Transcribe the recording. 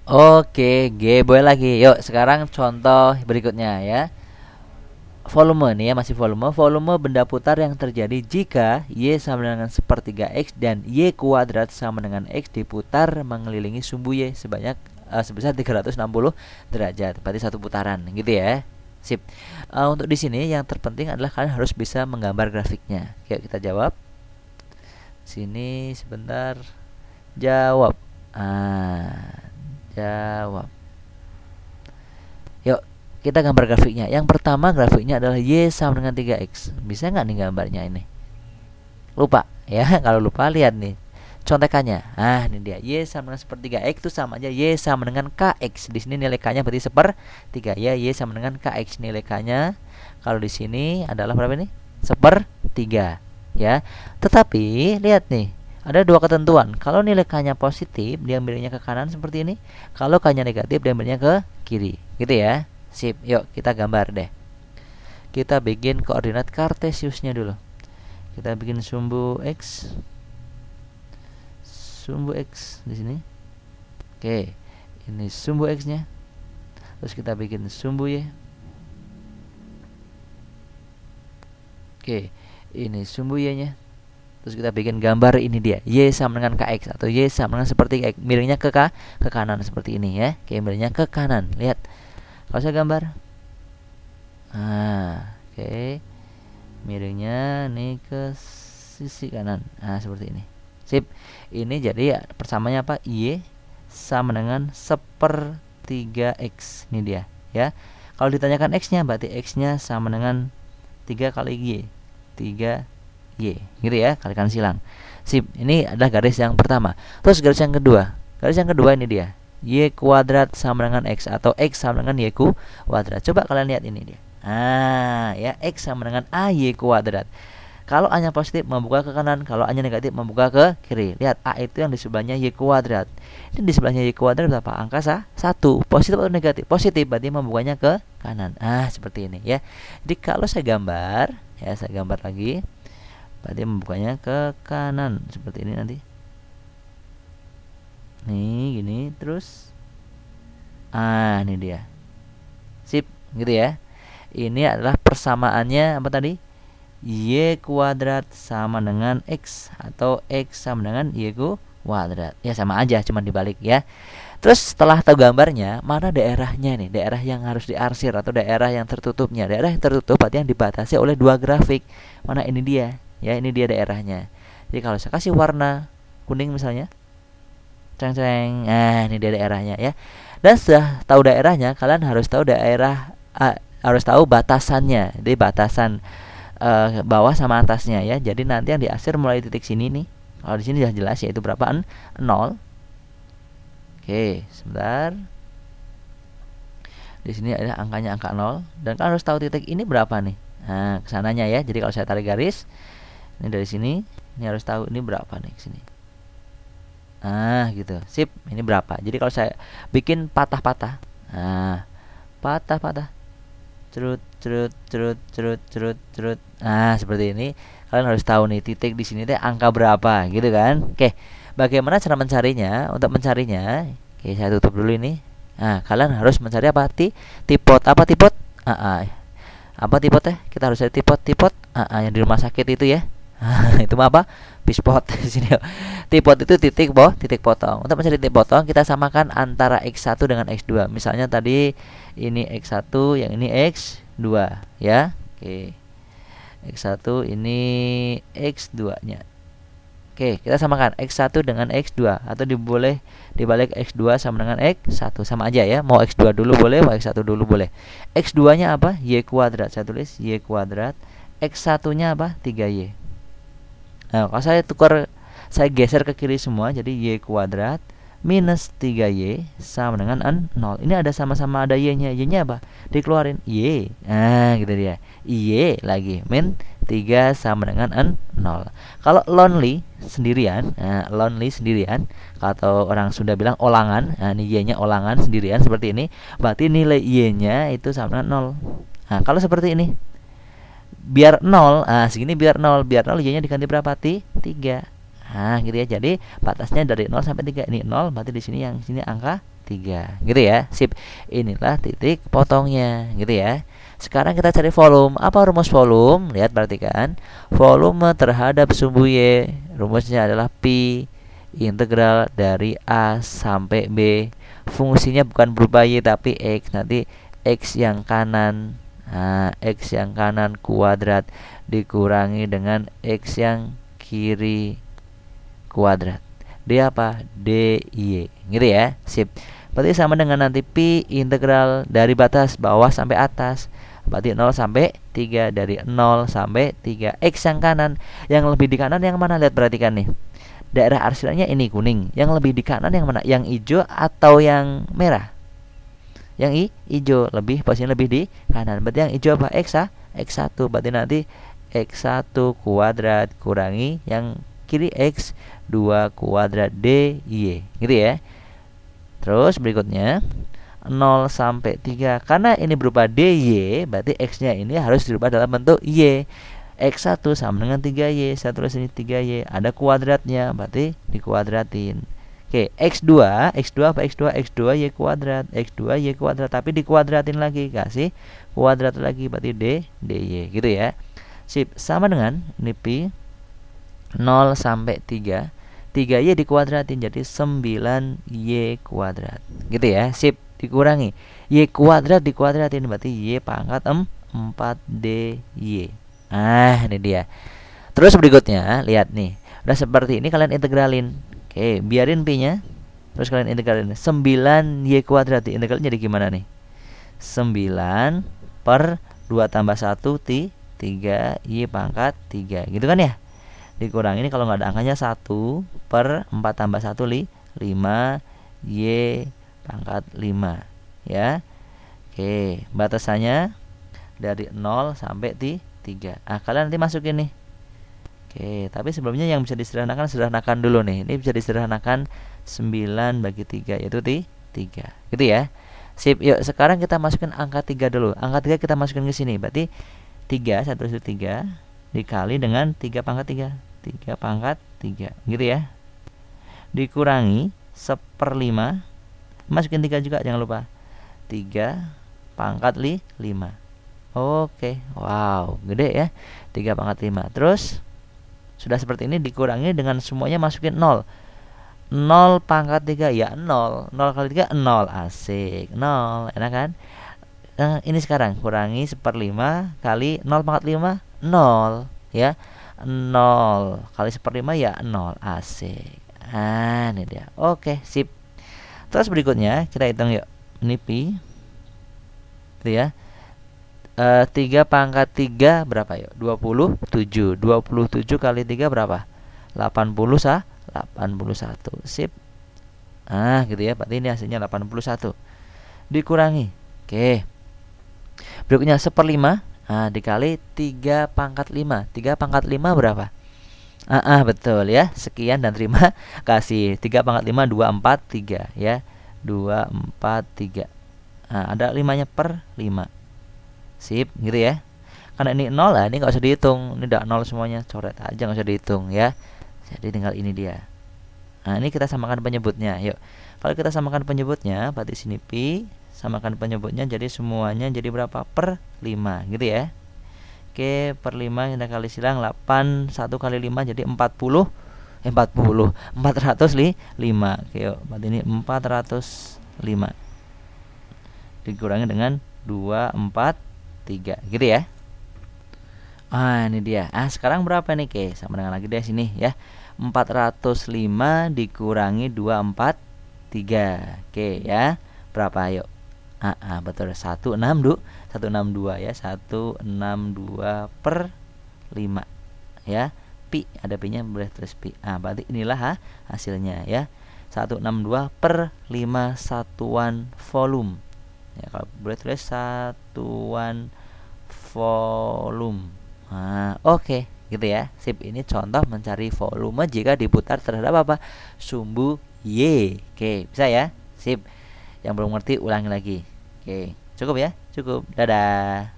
Oke, G boleh lagi. Yuk, sekarang contoh berikutnya ya. Volume nih ya, masih volume. Volume benda putar yang terjadi jika Y sama dengan sepertiga X dan Y kuadrat sama dengan X diputar mengelilingi sumbu Y sebesar 360 derajat. Berarti satu putaran gitu ya. Sip. Untuk di sini yang terpenting adalah kalian harus bisa menggambar grafiknya. Yuk kita jawab. Sini sebentar. Jawab. Jawab. Yuk, kita gambar grafiknya. Yang pertama grafiknya adalah Y sama dengan 3X. Bisa nggak nih gambarnya ini? Lupa ya. Kalau lupa lihat nih contekannya. Ini dia. Y sama dengan sepertiga X itu sama aja Y sama dengan KX. Di sini nilai K-nya berarti sepertiga ya. Y sama dengan KX nilai K-nya. Kalau di sini adalah berapa nih? Sepertiga ya. Tetapi lihat nih, ada dua ketentuan. Kalau nilai K-nya positif, diambilnya ke kanan seperti ini. Kalau K-nya negatif, diambilnya ke kiri. Gitu ya. Sip. Yuk, kita gambar deh. Kita bikin koordinat kartesiusnya dulu. Kita bikin sumbu X. Sumbu X di sini. Oke. Ini sumbu X-nya. Terus kita bikin sumbu Y. Oke. Ini sumbu Y-nya. Terus kita bikin gambar ini dia. Y sama dengan KX atau Y sama dengan seperti X. Miringnya ke kanan seperti ini ya. Oke, miringnya ke kanan. Lihat. Kalau saya gambar. Oke. Miringnya nih ke sisi kanan. Seperti ini. Sip. Ini jadi persamanya apa? Y sama dengan sepertiga X. Ini dia ya. Kalau ditanyakan X-nya berarti X-nya sama dengan 3 kali Y. 3 Y gitu ya, kalikan silang. Sip, ini adalah garis yang pertama. Terus garis yang kedua. Garis yang kedua ini dia. Y kuadrat sama dengan X atau X sama dengan Y kuadrat. Coba kalian lihat ini dia. Ya, X sama dengan AY kuadrat. Kalau A-nya positif membuka ke kanan, kalau A-nya negatif membuka ke kiri. Lihat, A itu yang di sebelahnya Y kuadrat. Ini di sebelahnya Y kuadrat berapa? Angka 1. Positif atau negatif? Positif, berarti membukanya ke kanan. Seperti ini ya. Jadi kalau saya gambar, ya saya gambar lagi. Berarti membukanya ke kanan seperti ini nanti. Nih gini terus. Ini dia. Sip, gitu ya. Ini adalah persamaannya apa tadi? Y kuadrat sama dengan X atau X sama dengan Y kuadrat. Ya sama aja, cuma dibalik ya. Terus setelah tahu gambarnya, mana daerahnya nih? Daerah yang harus diarsir atau daerah yang tertutupnya. Daerah yang tertutup berarti yang dibatasi oleh dua grafik. Mana ini dia? Ya, ini dia daerahnya. Jadi kalau saya kasih warna kuning misalnya, ceng-ceng, ini dia daerahnya ya. Dan setelah tahu daerahnya, kalian harus tahu harus tahu batasannya. Jadi batasan bawah sama atasnya ya. Jadi nanti yang diarsir mulai titik sini nih. Kalau di sini sudah jelas yaitu berapaan? 0. Oke, sebentar. Di sini ada angkanya angka 0 dan kalian harus tahu titik ini berapa nih. Kesananya ya. Jadi kalau saya tarik garis ini dari sini, ini harus tahu ini berapa nih ke sini. Gitu. Sip, ini berapa? Jadi kalau saya bikin patah-patah. Patah-patah. Cerut, cerut, cerut, cerut, cerut, cerut. Seperti ini. Kalian harus tahu nih titik di sini teh angka berapa, gitu kan? Oke. Bagaimana cara mencarinya? Untuk mencarinya, oke, saya tutup dulu ini. Kalian harus mencari apa? Tipot. Apa tipot? Apa tipot teh? Kita harus cari tipot yang di rumah sakit itu ya. Itu mah apa? Pispot di sini. Tipot itu titik potong. Untuk mencari titik potong kita samakan antara X1 dengan X2. Misalnya tadi ini X1, yang ini X2 ya. Oke. X1 ini X2-nya. Oke, kita samakan X1 dengan X2 atau boleh dibalik X2 sama dengan X1 sama aja ya. Mau X2 dulu boleh, mau X1 dulu boleh. X2-nya apa? Y kuadrat. Saya tulis Y kuadrat. X1-nya apa? 3Y. Kalau saya geser ke kiri semua jadi Y kuadrat minus 3Y sama dengan 0. Ini ada sama-sama ada Y-nya. Y-nya apa? Dikeluarin Y. Gitu dia. Y lagi min 3 sama dengan 0. Kalau lonely sendirian atau orang Sunda bilang olangan. Ini Y-nya olangan sendirian seperti ini. Berarti nilai Y-nya itu sama dengan 0. Kalau seperti ini biar 0, segini biar 0 Y-nya diganti berapa? 3. Gitu ya. Jadi batasnya dari 0 sampai 3. Ini 0, berarti di sini yang sini angka 3. Gitu ya. Sip. Inilah titik potongnya, gitu ya. Sekarang kita cari volume. Apa rumus volume? Lihat, perhatikan. Volume terhadap sumbu Y, rumusnya adalah pi integral dari A sampai B. Fungsinya bukan berupa Y tapi X. Nanti X yang kanan, X yang kanan kuadrat dikurangi dengan X yang kiri kuadrat. D apa? DY. Gitu ya. Sip. Berarti sama dengan nanti pi integral dari batas bawah sampai atas. Berarti 0 sampai 3, dari 0 sampai 3. X yang kanan. Yang lebih di kanan yang mana? Lihat, perhatikan nih. Daerah arsilannya ini kuning. Yang lebih di kanan yang mana? Yang hijau atau yang merah? Yang hijau. Posisinya lebih di kanan. Berarti yang hijau apa? X1. Berarti nanti X1 kuadrat kurangi yang kiri X2 kuadrat DY. Gitu ya. Terus berikutnya 0 sampai 3. Karena ini berupa DY, berarti X-nya ini harus dirubah dalam bentuk Y. X1 sama dengan 3Y. Saya tulis ini 3Y. Ada kuadratnya, berarti dikuadratin. Oke, X2 apa? X2 Y kuadrat. X2 Y kuadrat, tapi dikuadratin lagi. Kasih kuadrat lagi, berarti DY. Gitu ya. Sip, sama dengan ini pi 0 sampai 3. 3Y dikuadratin jadi 9Y kuadrat. Gitu ya. Sip, dikurangi Y kuadrat dikuadratin berarti Y pangkat 4DY. Ini dia. Terus berikutnya, lihat nih. Udah seperti ini kalian integralin. Oke, biarin pi-nya. Terus kalian integralin 9Y kuadrat. Integralnya jadi gimana nih? 9 per 2 tambah 1 3Y pangkat 3. Gitu kan ya? Dikurangi ini kalau nggak ada angkanya 1 per 4 tambah 1 5 Y pangkat 5 ya. Oke, batasannya dari 0 sampai 3. Kalian nanti masukin nih. Oke, tapi sebelumnya yang bisa disederhanakan dulu nih. Ini bisa disederhanakan 9 bagi 3 yaitu 3. Gitu ya. Sip, yuk sekarang kita masukin angka 3 dulu. Angka 3 kita masukin ke sini. Berarti 3 dikali dengan 3 pangkat 3. 3 pangkat 3. Gitu ya. Dikurangi 1/5. Masukin 3 juga, jangan lupa. 3 pangkat 5. Oke. Wow, gede ya. 3 pangkat 5. Terus sudah seperti ini dikurangi dengan semuanya masukin 0. 0 pangkat 3 ya 0. 0 kali 3 0. Asik. 0. Enak kan? Ini sekarang kurangi 1/5 kali 0 pangkat 5 0 ya. 0 kali 1/5 ya 0. Asik. Ini dia. Oke, sip. Terus berikutnya kita hitung yuk. Ini pi. Gitu ya. 3 pangkat 3 berapa yuk? 27. 27 kali 3 berapa? 81. Sip. Gitu ya. Berarti ini hasilnya 81. Dikurangi. Oke. Berikutnya 1/5. Dikali 3 pangkat 5. 3 pangkat 5 berapa? Betul ya. Sekian dan terima kasih. 3 pangkat 5 2 4 3 ya. 2 4 3. Ada 5-nya per 5. Sip, gitu ya. Karena ini 0 lah, ini nggak usah dihitung. Ini udah 0 semuanya, coret aja, nggak usah dihitung ya. Jadi tinggal ini dia. Ini kita samakan penyebutnya. Yuk. Kalau kita samakan penyebutnya, berarti sini pi, samakan penyebutnya jadi semuanya jadi berapa? Per 5, gitu ya. Oke, per 5 kita kali silang 8, 1 kali 5 jadi 405. Oke, yuk. Berarti ini 405. Dikurangi dengan 2 4 3, gitu ya. Ini dia. Sekarang berapa nih, Ke? Sama dengan lagi deh sini ya. 405 dikurangi 2 4 3. Oke ya. Berapa yuk? Betul 162 ya. 162 per 5 ya. Pi, ada pi-nya boleh tulis pi. Berarti inilah hasilnya ya. 162 per 5 satuan volume. Ya, kalau boleh tulis satuan volume. Oke, gitu ya. Sip, ini contoh mencari volume jika diputar terhadap apa? Sumbu Y. Oke, bisa ya? Sip. Yang belum ngerti ulangi lagi. Oke, cukup ya? Cukup. Dadah.